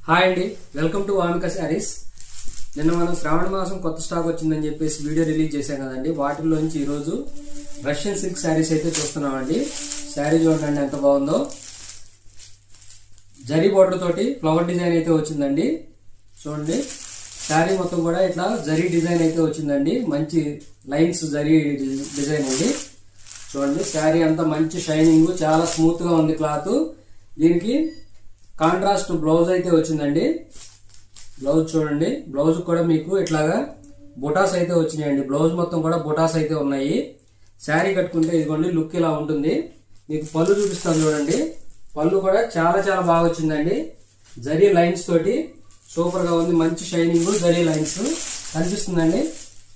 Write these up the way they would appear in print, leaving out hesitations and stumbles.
Hi అండి, welcome to Vamika saris. నిన్న మనం శ్రావణ మాసం కొత్త స్టాక్ వచ్చిందని చెప్పేసి వీడియో రిలీజ్ చేశాం కదండి. వాటిల్లోంచి ఈరోజు రష్యన్ సిల్క్ శారీస్ అయితే చూస్తున్నామండి. శారీ చూడండి ఎంత బాగుందో. జరీ బోర్డర్ తోటి ఫ్లవర్ డిజైన్ అయితే వచ్చిందండి. చూడండి, శారీ మొత్తం కూడా ఇట్లా జరీ డిజైన్ అయితే వచ్చిందండి. మంచి లైన్స్ జరీ డిజైన్ అండి. చూడండి, శారీ అంతా మంచి షైనింగ్, చాలా స్మూత్ గా ఉంది క్లాత్. దీనికి కాంట్రాస్ట్ బ్లౌజ్ అయితే వచ్చిందండి. బ్లౌజ్ చూడండి, బ్లౌజ్ కూడా మీకు ఇట్లాగా బుటాస్ అయితే వచ్చినాయండి. బ్లౌజ్ మొత్తం కూడా బుటాస్ అయితే ఉన్నాయి. శారీ కట్టుకుంటే ఇదిగోండి లుక్ ఇలా ఉంటుంది. మీకు పళ్ళు చూపిస్తాను చూడండి. పళ్ళు కూడా చాలా చాలా బాగా వచ్చిందండి. జరీ లైన్స్ తోటి సూపర్ గా ఉంది. మంచి షైనింగ్ జరీ లైన్స్ కనిపిస్తుందండి.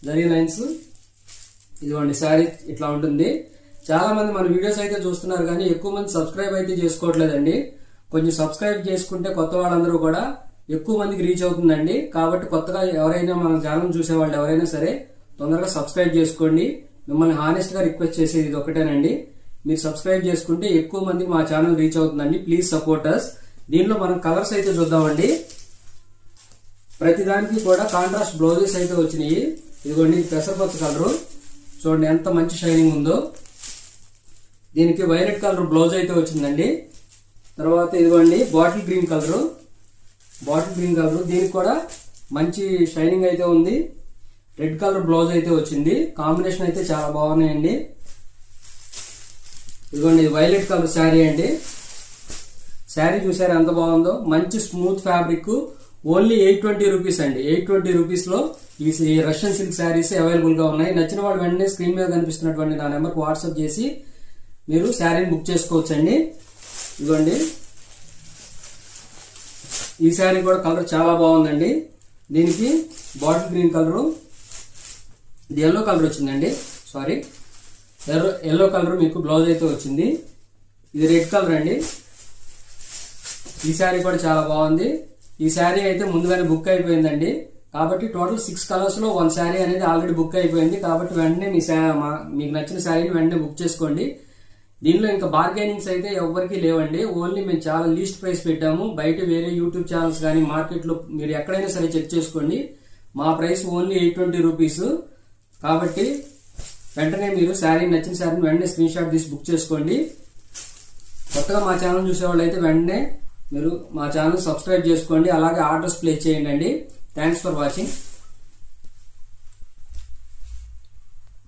జరీ లైన్స్ ఇదిగోండి, శారీ ఇట్లా ఉంటుంది. చాలా మంది మన వీడియోస్ అయితే చూస్తున్నారు కానీ ఎక్కువ మంది సబ్స్క్రైబ్ అయితే చేసుకోవట్లేదండి. కొంచెం సబ్స్క్రైబ్ చేసుకుంటే కొత్త వాళ్ళందరూ కూడా ఎక్కువ మందికి రీచ్ అవుతుందండి. కాబట్టి కొత్తగా ఎవరైనా మన ఛానల్ చూసే వాళ్ళు ఎవరైనా సరే తొందరగా సబ్స్క్రైబ్ చేసుకోండి. మిమ్మల్ని హానెస్ట్ గా రిక్వెస్ట్ చేసేది ఇది ఒకటేనండి. మీరు సబ్స్క్రైబ్ చేసుకుంటే ఎక్కువ మందికి మా ఛానల్ రీచ్ అవుతుందండి. Please support us. దీనిలో మనం కలర్స్ అయితే చూద్దామండి. ప్రతిదానికి కూడా కాంట్రాస్ట్ బ్లౌజెస్ అయితే వచ్చినాయి. ఇదిగోండి, పెసరపచ్చ కలరు చూడండి ఎంత మంచి షైనింగ్ ఉందో. దీనికి వైలెట్ కలర్ బ్లౌజ్ అయితే వచ్చిందండి. తర్వాత ఇదిగోండి బాటిల్ గ్రీన్ కలర్. దీనికి కూడా మంచి షైనింగ్ అయితే ఉంది. రెడ్ కలర్ బ్లౌజ్ అయితే వచ్చింది. కాంబినేషన్ అయితే చాలా బాగున్నాయండి. ఇదిగోండి వైలెట్ కలర్ శారీ అండి. శారీ చూసారు ఎంత బాగుందో. మంచి స్మూత్ ఫ్యాబ్రిక్. ఓన్లీ 820 రూపీస్ అండి. 820 రూపీస్ లో ఈ రష్యన్ సిల్క్ శారీస్ అవైలబుల్ గా ఉన్నాయి. నచ్చిన వాళ్ళు వెంటనే స్క్రీన్ మీద కనిపిస్తున్నటువంటి నా నెంబర్కి వాట్సాప్ చేసి మీరు శారీని బుక్ చేసుకోవచ్చండి. ఇదిగోండి, ఈ శారీ కూడా కలర్ చాలా బాగుందండి. దీనికి బాటిల్ గ్రీన్ కలరు, ఇది ఎల్లో కలర్ వచ్చిందండి. సారీ, ఎల్లో కలర్ మీకు బ్లౌజ్ అయితే వచ్చింది. ఇది రెడ్ కలర్ అండి. ఈ శారీ కూడా చాలా బాగుంది. ఈ శారీ అయితే ముందుగానే బుక్ అయిపోయిందండి. కాబట్టి టోటల్ 6 కలర్స్ లో 1 శారీ అనేది ఆల్రెడీ బుక్ అయిపోయింది. కాబట్టి వెంటనే మీకు నచ్చిన శారీని వెంటనే బుక్ చేసుకోండి. దీనిలో ఇంకా బార్గెనింగ్స్ అయితే ఎవరికి లేవండి. ఓన్లీ మేము చాలా లీస్ట్ ప్రైస్ పెట్టాము. బయట వేరే యూట్యూబ్ ఛానల్స్ కానీ మార్కెట్లో మీరు ఎక్కడైనా సరే చెక్ చేసుకోండి. మా ప్రైస్ ఓన్లీ 820 రూపీస్. కాబట్టి వెంటనే మీరు నచ్చిన శారీని వెంటనే స్క్రీన్ షాట్ తీసి బుక్ చేసుకోండి. కొత్తగా మా ఛానల్ చూసేవాళ్ళు అయితే వెంటనే మీరు మా ఛానల్ సబ్స్క్రైబ్ చేసుకోండి. అలాగే ఆర్డర్స్ ప్లేస్ చేయండి. Thanks for watching.